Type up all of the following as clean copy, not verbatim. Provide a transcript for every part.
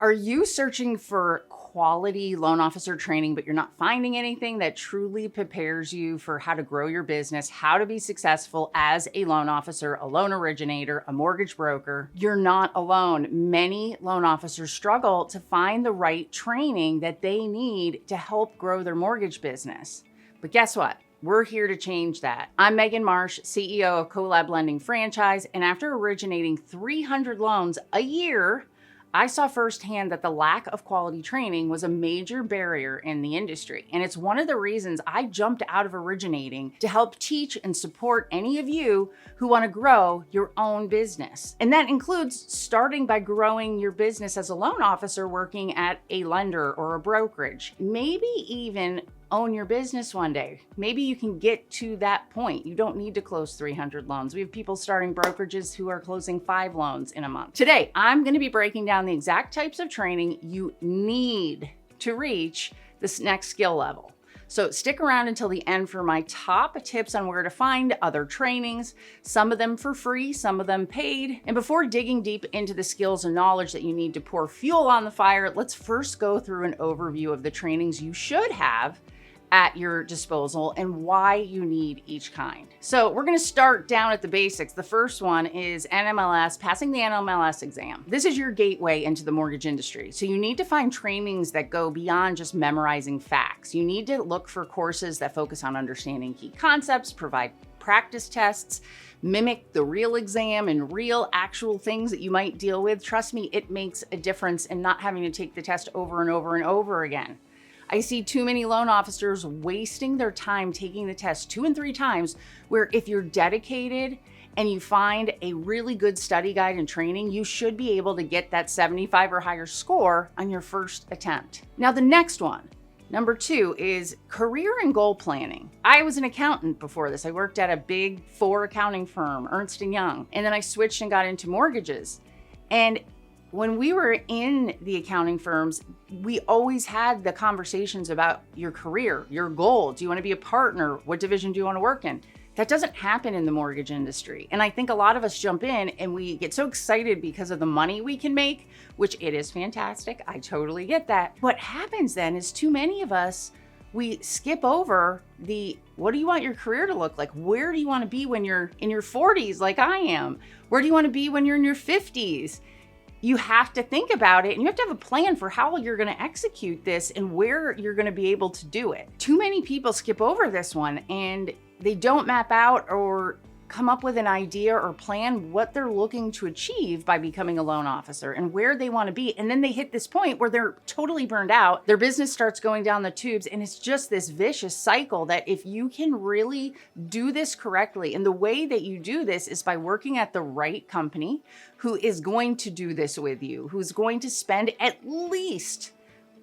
Are you searching for quality loan officer training, but you're not finding anything that truly prepares you for how to grow your business, how to be successful as a loan officer, a loan originator, a mortgage broker? You're not alone. Many loan officers struggle to find the right training that they need to help grow their mortgage business. But guess what? We're here to change that. I'm Megan Marsh, CEO of Collab Lending Franchise, and after originating 300 loans a year, I saw firsthand that the lack of quality training was a major barrier in the industry. And it's one of the reasons I jumped out of originating to help teach and support any of you who want to grow your own business. And that includes starting by growing your business as a loan officer working at a lender or a brokerage. Maybe even own your business one day. Maybe you can get to that point. You don't need to close 300 loans. We have people starting brokerages who are closing 5 loans in a month. Today, I'm going to be breaking down the exact types of training you need to reach this next skill level. So stick around until the end for my top tips on where to find other trainings, some of them for free, some of them paid. And before digging deep into the skills and knowledge that you need to pour fuel on the fire, let's first go through an overview of the trainings you should have at your disposal and why you need each kind. So we're gonna start down at the basics. The first one is NMLS, passing the NMLS exam. This is your gateway into the mortgage industry. So you need to find trainings that go beyond just memorizing facts. You need to look for courses that focus on understanding key concepts, provide practice tests, mimic the real exam and real actual things that you might deal with. Trust me, it makes a difference in not having to take the test over and over and over again. I see too many loan officers wasting their time taking the test 2 and 3 times, where if you're dedicated and you find a really good study guide and training, you should be able to get that 75 or higher score on your first attempt. Now, the next one, number 2, is career and goal planning. I was an accountant before this. I worked at a big 4 accounting firm, Ernst & Young, and then I switched and got into mortgages. And when we were in the accounting firms, we always had the conversations about your career, your goal. Do you want to be a partner? What division do you want to work in? That doesn't happen in the mortgage industry. And I think a lot of us jump in and we get so excited because of the money we can make, which it is fantastic. I totally get that. What happens then is too many of us, we skip over the, what do you want your career to look like? Where do you want to be when you're in your 40s like I am? Where do you want to be when you're in your 50s? You have to think about it and you have to have a plan for how you're going to execute this and where you're going to be able to do it. Too many people skip over this one and they don't map out or come up with an idea or plan what they're looking to achieve by becoming a loan officer and where they want to be. And then they hit this point where they're totally burned out. Their business starts going down the tubes and it's just this vicious cycle that if you can really do this correctly, and the way that you do this is by working at the right company who is going to do this with you, who's going to spend at least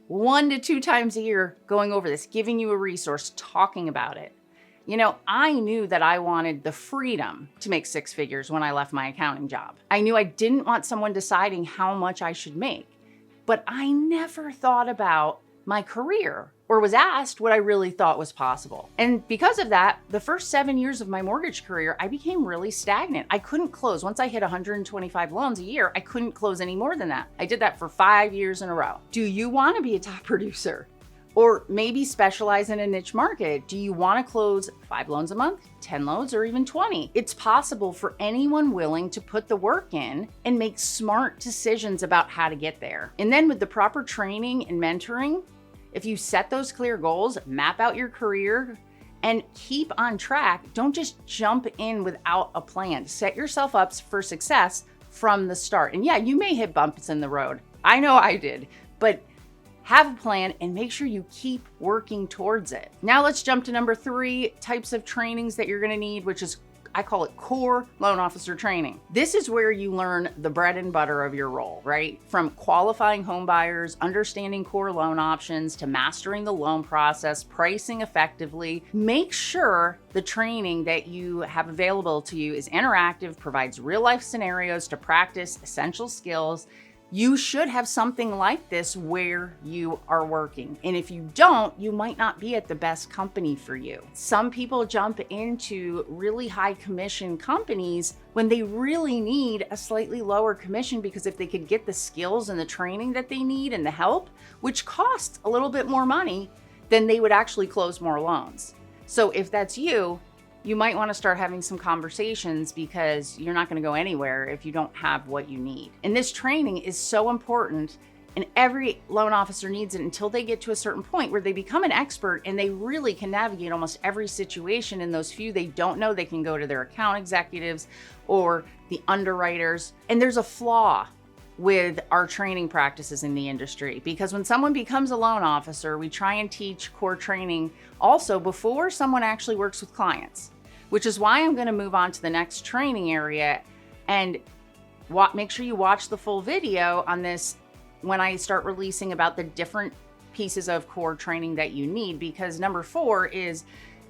1 to 2 times a year going over this, giving you a resource, talking about it. You know, I knew that I wanted the freedom to make 6 figures when I left my accounting job. I knew I didn't want someone deciding how much I should make, but I never thought about my career or was asked what I really thought was possible. And because of that, the first 7 years of my mortgage career, I became really stagnant. I couldn't close. Once I hit 125 loans a year, I couldn't close any more than that. I did that for 5 years in a row. Do you want to be a top producer? Or maybe specialize in a niche market? Do you want to close 5 loans a month, 10 loans, or even 20? It's possible for anyone willing to put the work in and make smart decisions about how to get there. And then with the proper training and mentoring, if you set those clear goals, map out your career, and keep on track, don't just jump in without a plan. Set yourself up for success from the start. And yeah, you may hit bumps in the road. I know I did, but have a plan and make sure you keep working towards it. Now let's jump to number 3 types of trainings that you're gonna need, which is, I call it core loan officer training. This is where you learn the bread and butter of your role, right? From qualifying home buyers, understanding core loan options, to mastering the loan process, pricing effectively. Make sure the training that you have available to you is interactive, provides real life scenarios to practice essential skills. You should have something like this where you are working. And if you don't, you might not be at the best company for you. Some people jump into really high commission companies when they really need a slightly lower commission, because if they could get the skills and the training that they need and the help, which costs a little bit more money, then they would actually close more loans. So if that's you, you might want to start having some conversations, because you're not going to go anywhere if you don't have what you need. And this training is so important, and every loan officer needs it until they get to a certain point where they become an expert and they really can navigate almost every situation. And those few they don't know, they can go to their account executives or the underwriters. And there's a flaw with our training practices in the industry, because when someone becomes a loan officer, we try and teach core training also before someone actually works with clients, which is why I'm going to move on to the next training area. And make sure you watch the full video on this when I start releasing about the different pieces of core training that you need, because number 4 is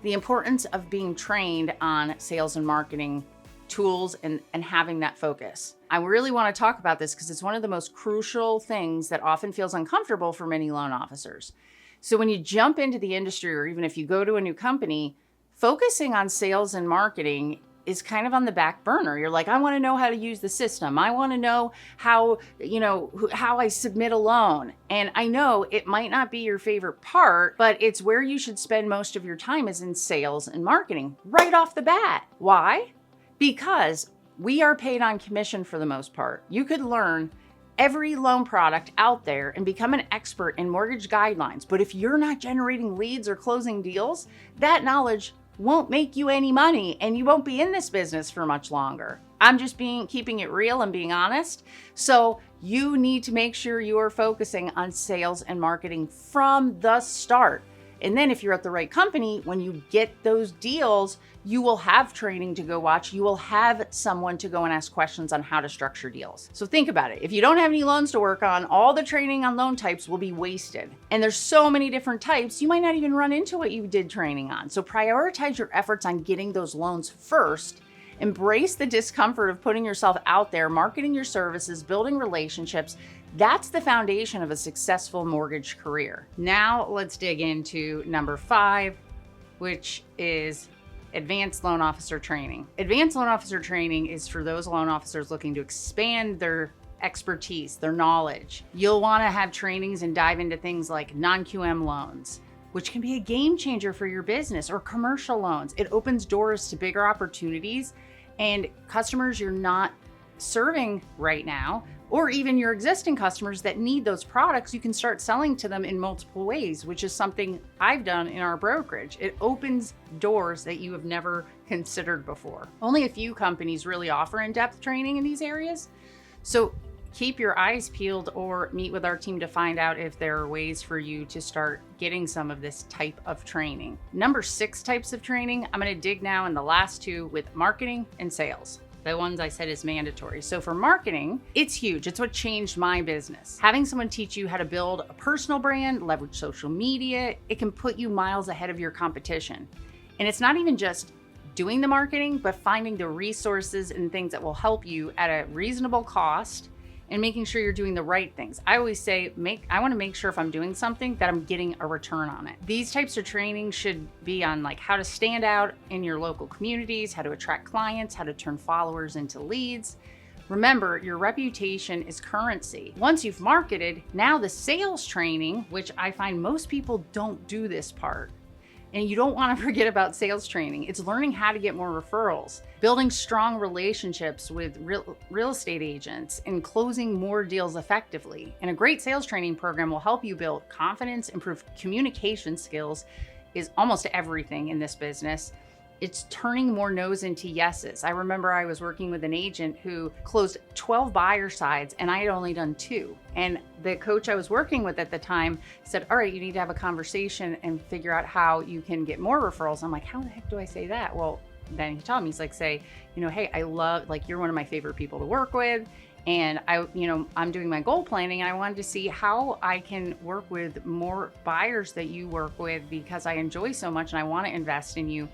the importance of being trained on sales and marketing tools and having that focus. I really want to talk about this because it's one of the most crucial things that often feels uncomfortable for many loan officers. So when you jump into the industry, or even if you go to a new company, focusing on sales and marketing is kind of on the back burner. You're like, I want to know how to use the system. I want to know how I submit a loan. And I know it might not be your favorite part, but it's where you should spend most of your time, is in sales and marketing right off the bat. Why? Because we are paid on commission for the most part. You could learn every loan product out there and become an expert in mortgage guidelines, but if you're not generating leads or closing deals, that knowledge won't make you any money, and you won't be in this business for much longer. I'm just keeping it real and being honest. So you need to make sure you are focusing on sales and marketing from the start. And then if you're at the right company, when you get those deals, you will have training to go watch. You will have someone to go and ask questions on how to structure deals. So think about it. If you don't have any loans to work on, all the training on loan types will be wasted. And there's so many different types, you might not even run into what you did training on. So prioritize your efforts on getting those loans first. Embrace the discomfort of putting yourself out there, marketing your services, building relationships. That's the foundation of a successful mortgage career. Now let's dig into number 5, which is advanced loan officer training. Advanced loan officer training is for those loan officers looking to expand their expertise, their knowledge. You'll want to have trainings and dive into things like non-QM loans, which can be a game changer for your business, or commercial loans. It opens doors to bigger opportunities and customers you're not serving right now, or even your existing customers that need those products. You can start selling to them in multiple ways, which is something I've done in our brokerage. It opens doors that you have never considered before. Only a few companies really offer in-depth training in these areas. So keep your eyes peeled, or meet with our team to find out if there are ways for you to start getting some of this type of training. Number 6 types of training, I'm going to dig now in the last 2 with marketing and sales. The ones I said is mandatory. So for marketing, it's huge. It's what changed my business. Having someone teach you how to build a personal brand, leverage social media, it can put you miles ahead of your competition. And it's not even just doing the marketing, but finding the resources and things that will help you at a reasonable cost, and making sure you're doing the right things. I always say, I want to make sure if I'm doing something that I'm getting a return on it. These types of training should be on like how to stand out in your local communities, how to attract clients, how to turn followers into leads. Remember, your reputation is currency. Once you've marketed, now the sales training, which I find most people don't do this part. And you don't want to forget about sales training. It's learning how to get more referrals, building strong relationships with real estate agents, and closing more deals effectively. And a great sales training program will help you build confidence, improve communication skills, is almost everything in this business. It's turning more no's into yeses. I remember I was working with an agent who closed 12 buyer sides, and I had only done 2. And the coach I was working with at the time said, all right, you need to have a conversation and figure out how you can get more referrals. I'm like, how the heck do I say that? Well, then he told me, he's like, say, hey, I love, you're one of my favorite people to work with. And I'm doing my goal planning, and I wanted to see how I can work with more buyers that you work with, because I enjoy so much and I want to invest in you.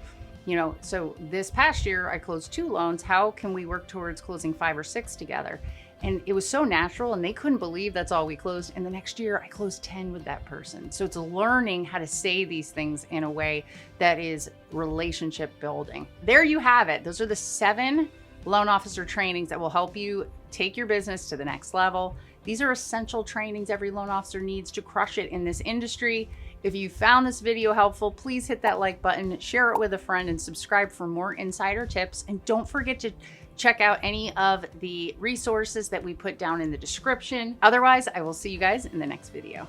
So this past year I closed 2 loans. How can we work towards closing 5 or 6 together? And it was so natural, and they couldn't believe that's all we closed. And the next year I closed 10 with that person. So it's learning how to say these things in a way that is relationship building. There you have it. Those are the 7 loan officer trainings that will help you take your business to the next level. These are essential trainings every loan officer needs to crush it in this industry. If you found this video helpful, please hit that like button, share it with a friend, and subscribe for more insider tips. And don't forget to check out any of the resources that we put down in the description. Otherwise, I will see you guys in the next video.